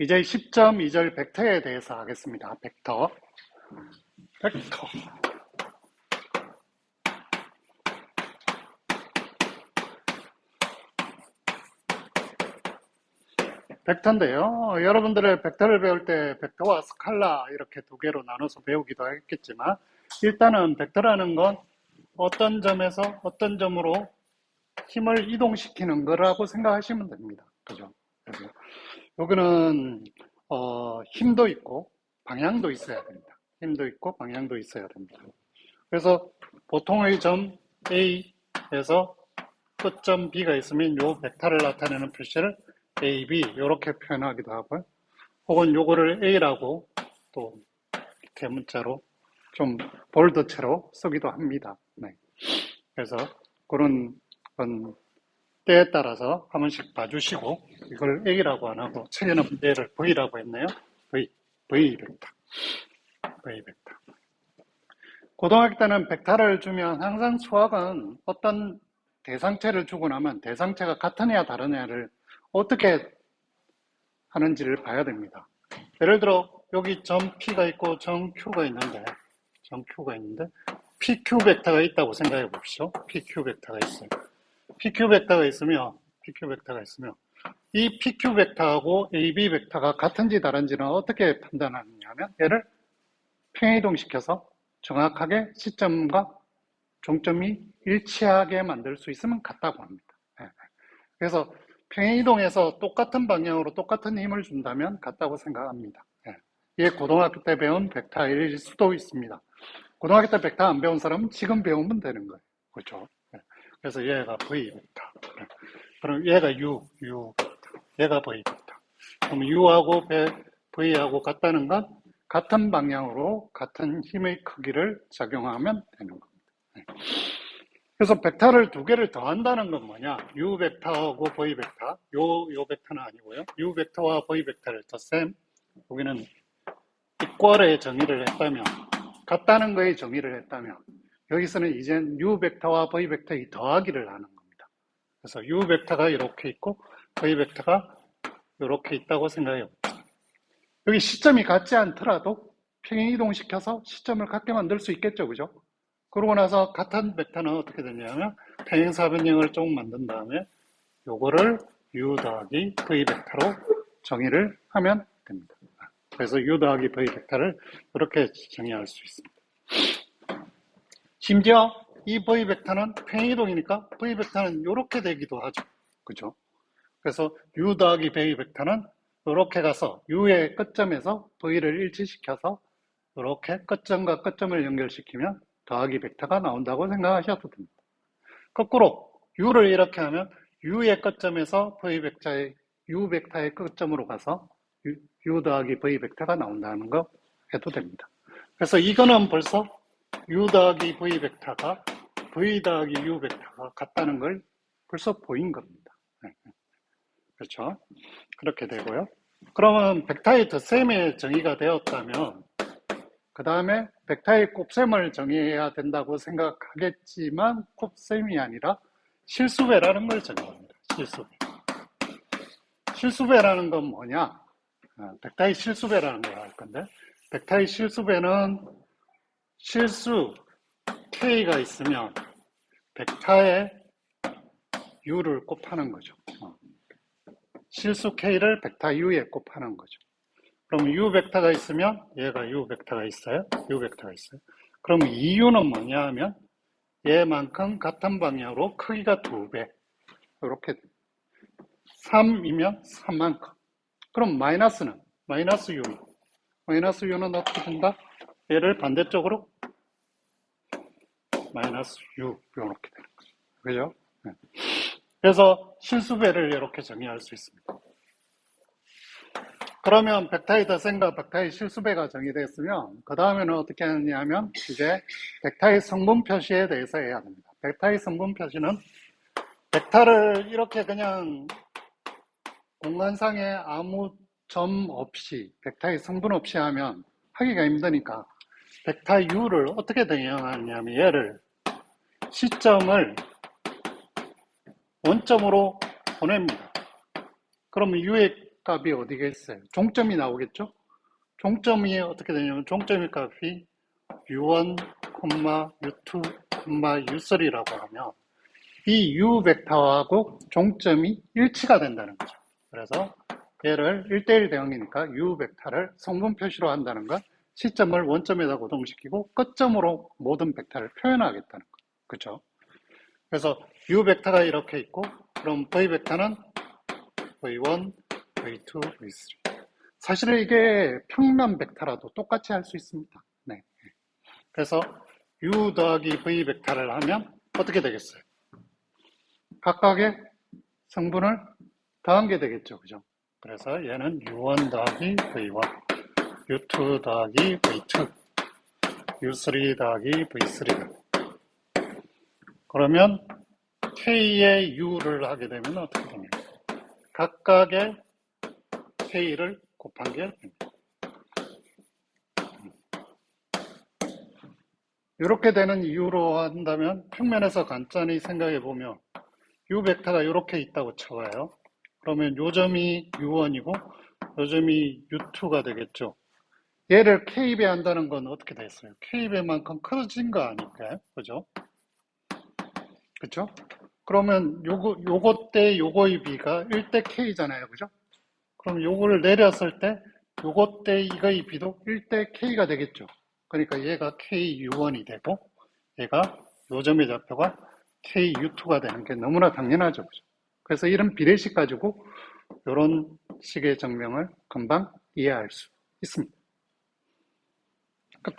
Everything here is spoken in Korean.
이제 10점 2절 벡터에 대해서 하겠습니다. 벡터. 벡터인데요. 여러분들의 벡터를 배울 때 벡터와 스칼라 이렇게 두 개로 나눠서 배우기도 했겠지만 일단은 벡터라는 건 어떤 점에서 어떤 점으로 힘을 이동시키는 거라고 생각하시면 됩니다. 그죠? 그래서 여기는 힘도 있고 방향도 있어야 됩니다. 힘도 있고 방향도 있어야 됩니다. 그래서 보통의 점 A에서 끝점 B가 있으면 요 벡터를 나타내는 표시를 A, B 이렇게 표현하기도 하고요. 혹은 요거를 A라고 또 대문자로 좀 볼드체로 쓰기도 합니다. 네. 그래서 그런 건 때에 따라서 한 번씩 봐주시고 이걸 A라고 안 하고 책에는 얘를 V라고 했네요. V 벡터. V 벡터. 고등학교 때는 벡터를 주면 항상 수학은 어떤 대상체를 주고 나면 대상체가 같으냐 다르냐를 어떻게 하는지를 봐야 됩니다. 예를 들어 여기 점 P가 있고 점 Q가 있는데 PQ 벡터가 있다고 생각해 봅시오. PQ 벡터가 있어요. PQ 벡터가 있으면 이 PQ 벡터하고 AB 벡터가 같은지 다른지는 어떻게 판단하느냐면 얘를 평행이동시켜서 정확하게 시점과 종점이 일치하게 만들 수 있으면 같다고 합니다. 그래서 평행이동해서 똑같은 방향으로 똑같은 힘을 준다면 같다고 생각합니다. 이게 고등학교 때 배운 벡터일 수도 있습니다. 고등학교 때 벡터 안 배운 사람은 지금 배우면 되는 거예요. 그렇죠? 그래서 얘가 V 벡터. 그럼 얘가 U 벡터. 얘가 V 벡터. 그럼 U하고 V하고 같다는 건 같은 방향으로 같은 힘의 크기를 작용하면 되는 겁니다. 그래서 벡터를 두 개를 더한다는 건 뭐냐? U 벡터하고 V 벡터. 요 벡터는 아니고요. U 벡터와 V 벡터를 더셈. 여기는 이퀄의 정의를 했다면, 같다는 거의 정의를 했다면, 여기서는 이젠 U 벡터와 V 벡터의 더하기를 하는 겁니다. 그래서 U 벡터가 이렇게 있고 V 벡터가 이렇게 있다고 생각해요. 여기 시점이 같지 않더라도 평행이동시켜서 시점을 같게 만들 수 있겠죠, 그죠? 그러고 나서 같은 벡터는 어떻게 되냐면 평행사변형을 조금 만든 다음에 요거를 U 더하기 V 벡터로 정의를 하면 됩니다. 그래서 U 더하기 V 벡터를 이렇게 정의할 수 있습니다. 심지어 이 V 벡터는 평행이동이니까 V 벡터는 이렇게 되기도 하죠. 그죠? 그래서 U 더하기 V 벡터는 이렇게 가서 U의 끝점에서 V를 일치시켜서 이렇게 끝점과 끝점을 연결시키면 더하기 벡터가 나온다고 생각하셔도 됩니다. 거꾸로 U를 이렇게 하면 U의 끝점에서 V 벡터의 U 벡터의 끝점으로 가서 U 더하기 V 벡터가 나온다는 거 해도 됩니다. 그래서 이거는 벌써 U 더하기 V 벡터가 V 더하기 U 벡터가 같다는 걸 벌써 보인 겁니다. 그렇죠? 그렇게 되고요. 그러면 벡터의 덧셈의 정의가 되었다면 그 다음에 벡터의 곱셈을 정의해야 된다고 생각하겠지만 곱셈이 아니라 실수배라는 걸 정의합니다. 실수배라는 건 뭐냐? 벡터의 실수배라는 걸 할 건데 벡터의 실수배는 실수 K가 있으면 벡터의 U를 곱하는 거죠. 실수 K를 벡터 U에 곱하는 거죠. 그럼 U 벡터가 있으면 얘가 U 벡터가 있어요. U 벡터가 있어요. 그럼 이 U는 뭐냐 하면 얘만큼 같은 방향으로 크기가 2배. 이렇게 3이면 3만큼. 그럼 마이너스는 마이너스 U. 마이너스 U는 어떻게 된다? 얘를 반대쪽으로 마이너스 U 이렇게 되는 거죠. 그죠? 네. 그래서 실수배를 이렇게 정의할 수 있습니다. 그러면 벡터의 덧셈과 벡터의 실수배가 정의됐으면 그 다음에는 어떻게 하느냐면 이제 벡터의 성분 표시에 대해서 해야 합니다. 벡터의 성분 표시는 벡터를 이렇게 그냥 공간상에 아무 점 없이 벡터의 성분 없이 하면 하기가 힘드니까 벡터 U를 어떻게 대응하냐면 얘를 시점을 원점으로 보냅니다. 그러면 U의 값이 어디가 있어요? 종점이 나오겠죠? 종점이 어떻게 되냐면 종점의 값이 u1, u2, u3라고 하면 이 u 벡터하고 종점이 일치가 된다는 거죠. 그래서 얘를 1대1 대응이니까 u 벡터를 성분 표시로 한다는 건 시점을 원점에다 고정시키고 끝점으로 모든 벡터를 표현하겠다는 거. 그렇죠? 그래서 u 벡터가 이렇게 있고 그럼 v 벡터는 v1, v2, v3. 사실은 이게 평면 벡터라도 똑같이 할 수 있습니다. 네. 그래서 u 더하기 v 벡터를 하면 어떻게 되겠어요? 각각의 성분을 더한 게 되겠죠. 그죠? 그래서 얘는 u1 더하기 v1, u2 더하기 v2, u3 더하기 v3. 그러면 k의 u를 하게 되면 어떻게 됩니까? 각각의 k를 곱한 게 됩니다. 이렇게 되는 이유로 한다면 평면에서 간단히 생각해 보면 u 벡터가 이렇게 있다고 쳐봐요. 그러면 요 점이 u1이고 요 점이 u2가 되겠죠. 얘를 k배 한다는 건 어떻게 됐어요? k배만큼 커진 거 아닐까요? 그죠? 그쵸? 그러면 요거 때 요거의 비가 1대 k잖아요. 그죠? 그럼 요거를 내렸을 때 요거 때 이거의 비도 1대 k가 되겠죠. 그러니까 얘가 KU1이 되고 얘가 요점의 좌표가 KU2가 되는 게 너무나 당연하죠. 그래서 이런 비례식 가지고 이런 식의 증명을 금방 이해할 수 있습니다. 끝.